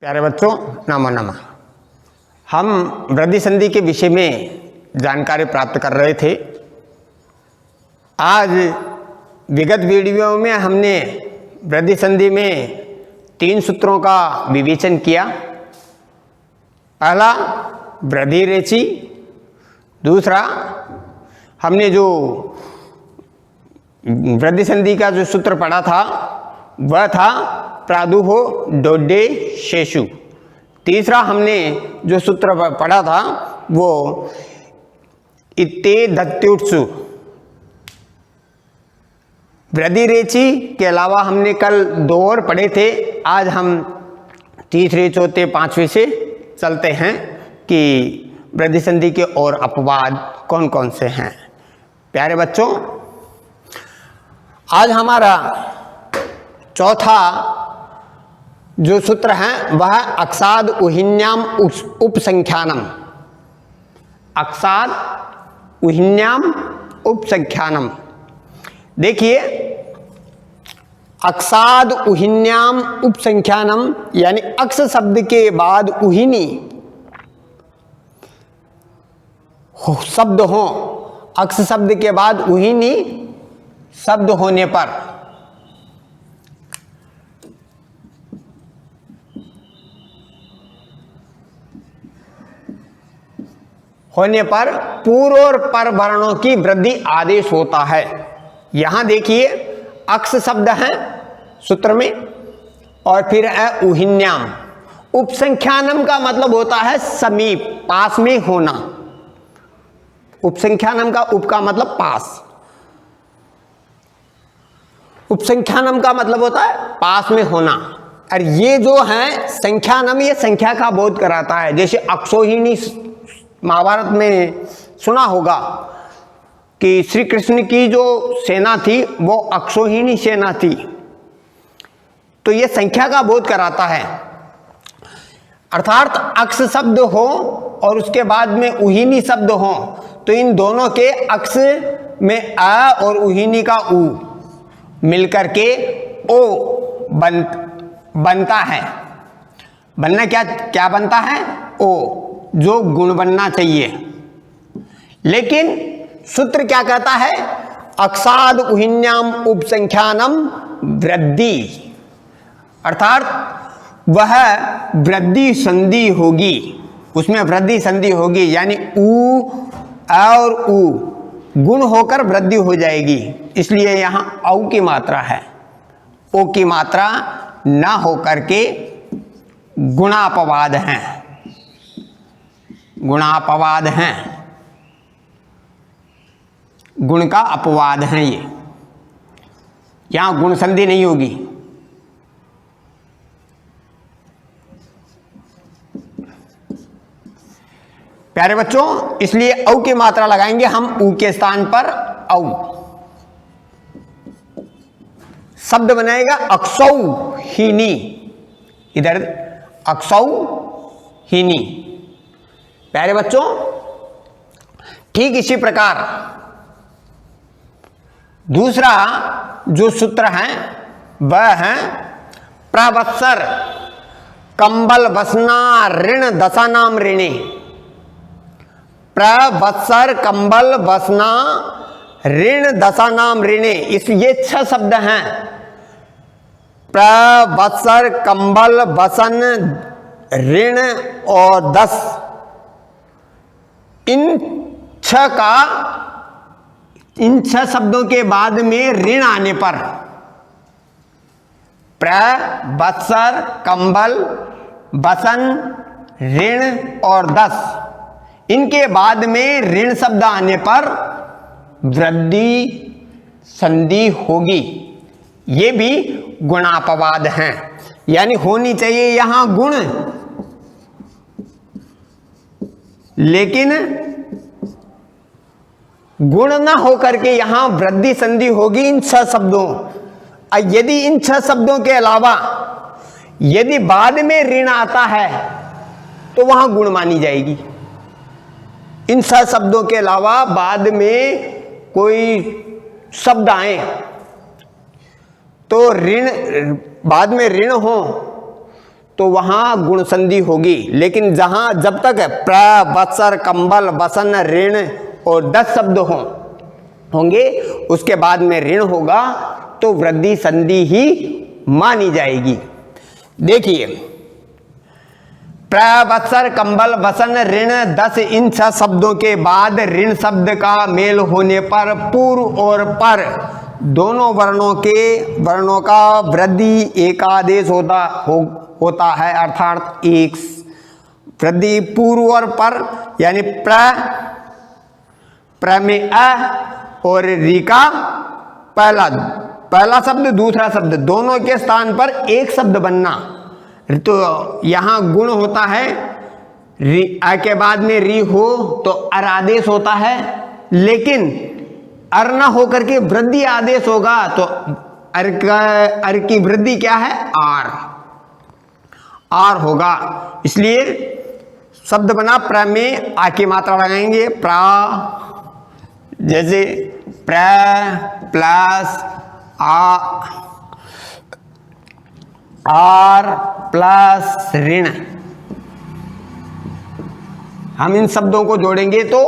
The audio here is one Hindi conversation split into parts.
प्यारे बच्चों, नमो नमः। हम वृद्धि संधि के विषय में जानकारी प्राप्त कर रहे थे। आज विगत वीडियो में हमने वृद्धि संधि में 3 सूत्रों का विवेचन किया। पहला वृद्धि रेचि, दूसरा हमने जो वृद्धि संधि का जो सूत्र पढ़ा था वह था प्रादुहो डोड्डे शेषु। तीसरा हमने जो सूत्र पढ़ा था वो इत्ते दत्युत्सु। वृद्धि रेचि के अलावा हमने कल 2 और पढ़े थे। आज हम तीसरे, चौथे, 5वें से चलते हैं कि वृद्धि संधि के और अपवाद कौन कौन से हैं। प्यारे बच्चों, आज हमारा चौथा जो सूत्र है वह अक्साद उहिन्याम उपसंख्यानम। अक्साद उहिन्याम उपसंख्यानम। देखिए, अक्साद उहिन्याम उपसंख्यानम यानी अक्स शब्द के बाद उहिनी शब्द हो, अक्स शब्द के बाद उहिनी शब्द होने पर पूर्व और पर वर्णों की वृद्धि आदेश होता है। यहां देखिए, अक्स शब्द है सूत्र में और फिर है उहिन्याम। उपसंख्यानम का मतलब होता है समीप, पास में होना। उपसंख्यानम का उप का मतलब पास, उपसंख्यानम का मतलब होता है पास में होना। और ये जो है संख्यानम, ये संख्या का बोध कराता है। जैसे अक्षोहिणी, महाभारत में सुना होगा कि श्री कृष्ण की जो सेना थी वो अक्षोहिणी सेना थी, तो ये संख्या का बोध कराता है। अर्थात अक्ष शब्द हो और उसके बाद में उहिनी शब्द हो तो इन दोनों के अक्ष में अ और उहिनी का उ मिलकर के ओ बनता है। बनना क्या बनता है? ओ, जो गुण बनना चाहिए। लेकिन सूत्र क्या कहता है? अक्साद उहिन्याम उपसंख्यानम वृद्धि, अर्थात वह वृद्धि संधि होगी, उसमें वृद्धि संधि होगी, यानी उ और उ गुण होकर वृद्धि हो जाएगी। इसलिए यहां औ की मात्रा है, ओ की मात्रा ना होकर के गुणापवाद हैं, गुणापवाद हैं, गुण का अपवाद हैं। ये यहां गुण संधि नहीं होगी। प्यारे बच्चों, इसलिए औ की मात्रा लगाएंगे हम उ के स्थान पर औ। शब्द बनेगा अक्षौहिणी, इधर अक्षौहिणी। प्यारे बच्चों, ठीक इसी प्रकार दूसरा जो सूत्र है वह है प्रवत्सर कंबल बसना ऋण दशानाम ऋणे। प्रवत्सर कंबल बसना ऋण दशानाम ऋणे, इस ये 6 शब्द हैं। प्रवत्सर कंबल बसन ऋण और 10, इन 6 शब्दों के बाद में ऋण आने पर, प्रवत्सर कंबल बसन ऋण और 10, इनके बाद में ऋण शब्द आने पर वृद्धि संधि होगी। ये भी गुणापवाद हैं, यानी होनी चाहिए यहां गुण, लेकिन गुण ना होकर के यहां वृद्धि संधि होगी इन 6 शब्दों। यदि इन 6 शब्दों के अलावा यदि बाद में ऋण आता है तो वहां गुण मानी जाएगी। इन 6 शब्दों के अलावा बाद में कोई शब्द आए तो ऋण, बाद में ऋण हो तो वहां गुण संधि होगी। लेकिन जहां जब तक प्र, बत्सर, कंबल, वसन, ऋण और 10 शब्द होंगे उसके बाद में ऋण होगा तो वृद्धि संधि ही मानी जाएगी। देखिए, प्र, बत्सर, कंबल, वसन, ऋण, 10 इन 6 शब्दों के बाद ऋण शब्द का मेल होने पर पूर्व और पर दोनों वर्णों का वृद्धि एकादेश होता है। अर्थात एक वृद्धि पूर्व और पर, यानी प्र में अ और री का पहला शब्द दूसरा शब्द दोनों के स्थान पर एक शब्द बनना। तो यहां गुण होता है, अ के बाद में री हो तो अर आदेश होता है, लेकिन अर न होकर के वृद्धि आदेश होगा तो अर की वृद्धि क्या है, आर होगा। इसलिए शब्द बना प्र में आ की मात्रा लगाएंगे, प्रा, जैसे प्र प्लस आर प्लस ऋण। हम इन शब्दों को जोड़ेंगे तो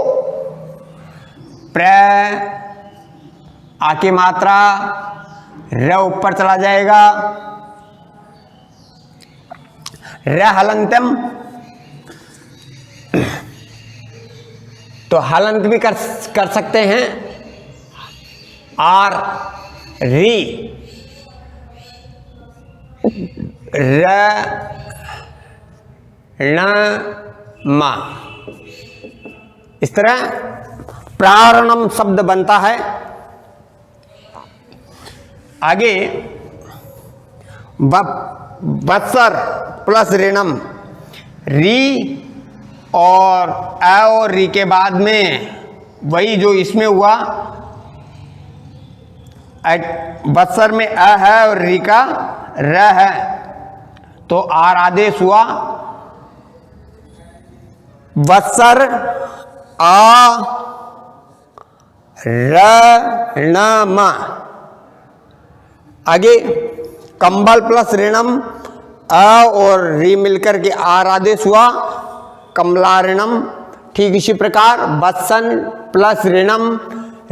प्र, आ की मात्रा, र ऊपर चला जाएगा, र हलंतम, तो हलंत भी कर सकते हैं, आर री, र ण म, इस तरह प्रारणम शब्द बनता है। आगे बत्सर प्लस ऋणम, री और अ और री के बाद में वही जो इसमें हुआ, बत्सर में अ है और री का र है तो आर आदेश हुआ, बत्सर आ र ण म। आगे कंबल प्लस ऋणम, अ और री मिलकर के आर आदेश हुआ, कमलाऋणम। ठीक इसी प्रकार वत्सन प्लस ऋणम,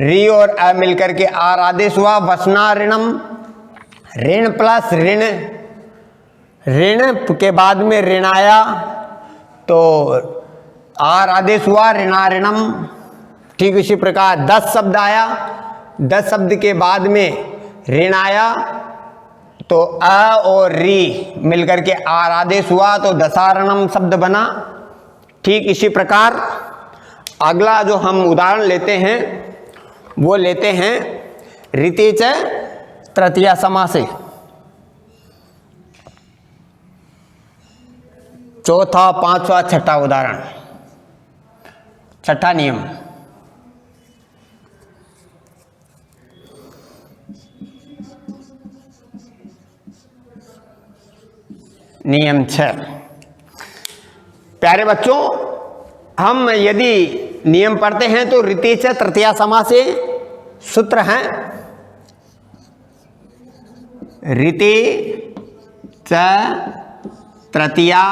री और अ मिलकर के आर आदेश हुआ, वसनाऋणम। ऋण प्लस ऋण, ऋण के बाद में ऋण आया तो आर आदेश हुआ, ऋणाऋणम। ठीक इसी प्रकार 10 शब्द आया, 10 शब्द के बाद में ऋण आया तो अ और री मिलकर के आर आदेश हुआ तो दशारणम शब्द बना। ठीक इसी प्रकार अगला जो हम उदाहरण लेते हैं वो लेते हैं ऋते च तृतीया समासे। चौथा, पांचवा, छठा उदाहरण, छठा नियम। नियम 6। प्यारे बच्चों, हम यदि नियम पढ़ते हैं तो ऋते च तृतीया समासे सूत्र हैं, ऋते च तृतीया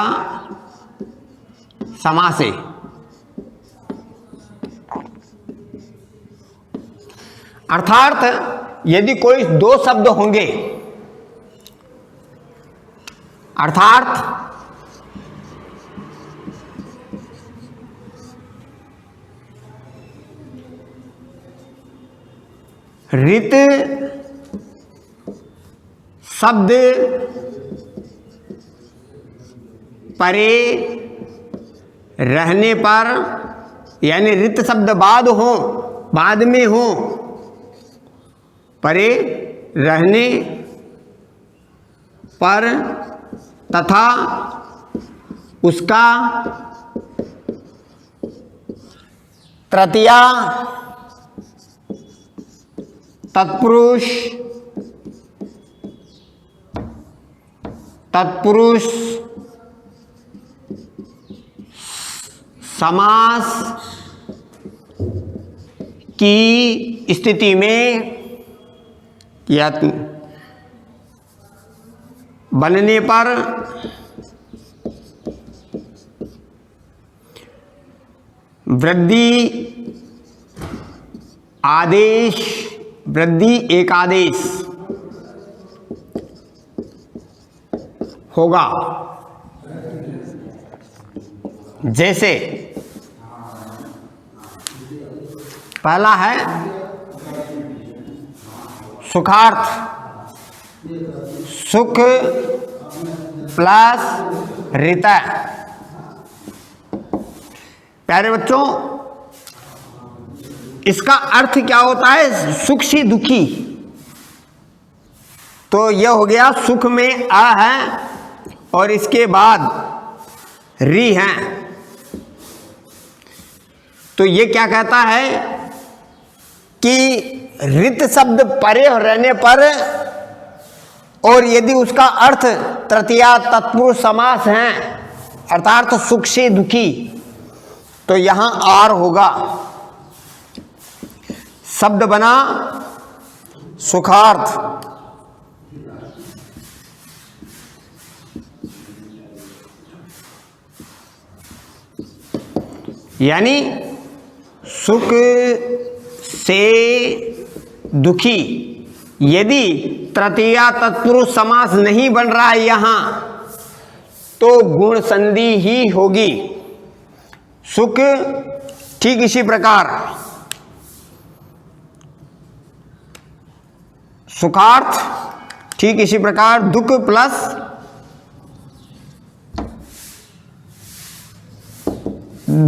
समासे। अर्थात यदि कोई 2 शब्द होंगे, अर्थात ऋत शब्द परे रहने पर, यानी ऋत शब्द बाद में हो, परे रहने पर तथा उसका तृतीया तत्पुरुष समास की स्थिति में या बनने पर वृद्धि आदेश, वृद्धि एक आदेश होगा। जैसे पहला है सुखार्थ, सुख प्लस ऋत। प्यारे बच्चों, इसका अर्थ क्या होता है? सुख से दुखी। तो यह हो गया, सुख में अ है और इसके बाद री है। तो ये क्या कहता है कि ऋत शब्द परे रहने पर और यदि उसका अर्थ तृतीया तत्पुरुष समास है, अर्थात सुख से दुखी, तो यहां आर होगा। शब्द बना सुखार्थ। यानी सुख से दुखी। यदि तृतीया तत्पुरुष समास नहीं बन रहा है यहां, तो गुण संधि ही होगी। सुख ठीक इसी प्रकार सुखार्थ, ठीक इसी प्रकार दुख प्लस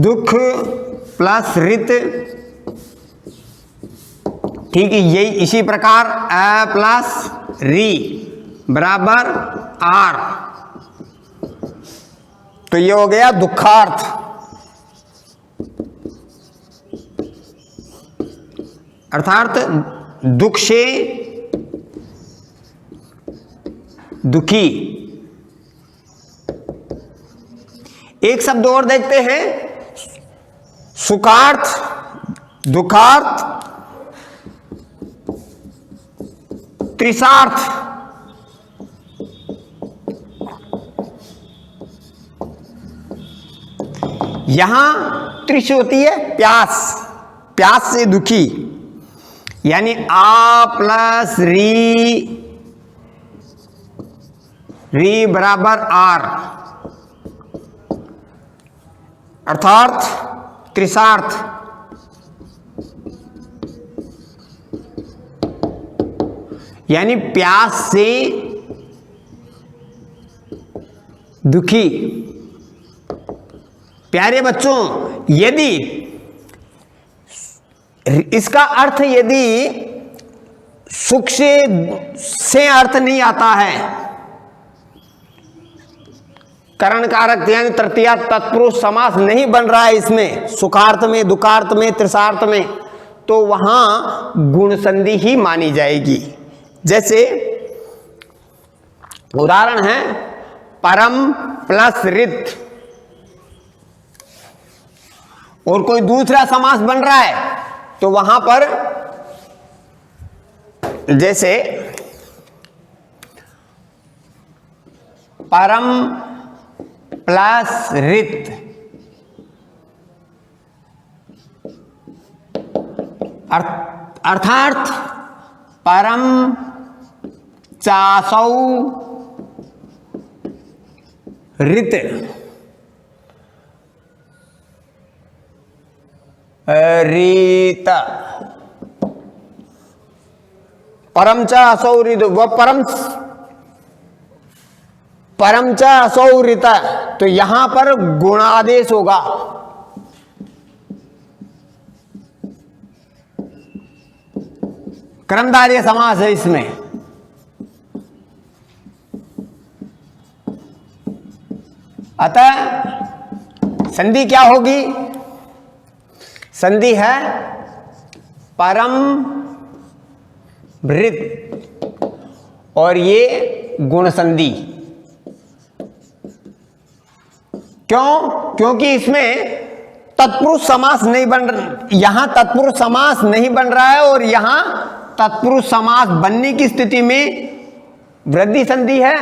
दुख प्लस ऋत, ठीक है, यही इसी प्रकार अ प्लस री बराबर आर। तो ये हो गया दुखार्थ। अर्थात दुख से दुखी। एक शब्द और देखते हैं, सुखार्थ, दुखार्थ, त्रिशार्थ। यहां त्रिश होती है प्यास, प्यास से दुखी। यानी आ प्लस री बराबर आर, अर्थात त्रिशार्थ। यानी प्यास से दुखी। प्यारे बच्चों, यदि इसका अर्थ यदि सुख से अर्थ नहीं आता है, करण कारक यानी तृतीया तत्पुरुष समास नहीं बन रहा है इसमें, सुखार्थ में, दुखार्थ में, त्रिशार्थ में, तो वहां गुण संधि ही मानी जाएगी। जैसे उदाहरण है परम प्लस ऋत, और कोई दूसरा समास बन रहा है तो वहां पर जैसे परम प्लस ऋत, अर्थात परम चासौ ऋत, रीत, परम च असौ ऋत, व परम च असौ ऋत। तो यहां पर गुणादेश होगा। कर्मधारय समास है इसमें। अतः संधि क्या होगी? संधि है परम वृत, और ये गुण संधि। क्यों? क्योंकि इसमें तत्पुरुष समास नहीं बन रहा, यहां तत्पुरुष समास नहीं बन रहा है, और यहां तत्पुरुष समास बनने की स्थिति में वृद्धि संधि है,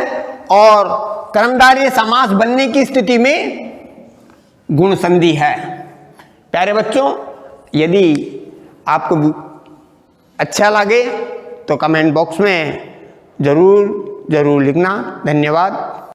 और कर्मधारय समास बनने की स्थिति में गुण संधि है। प्यारे बच्चों, यदि आपको अच्छा लगे तो कमेंट बॉक्स में ज़रूर लिखना। धन्यवाद।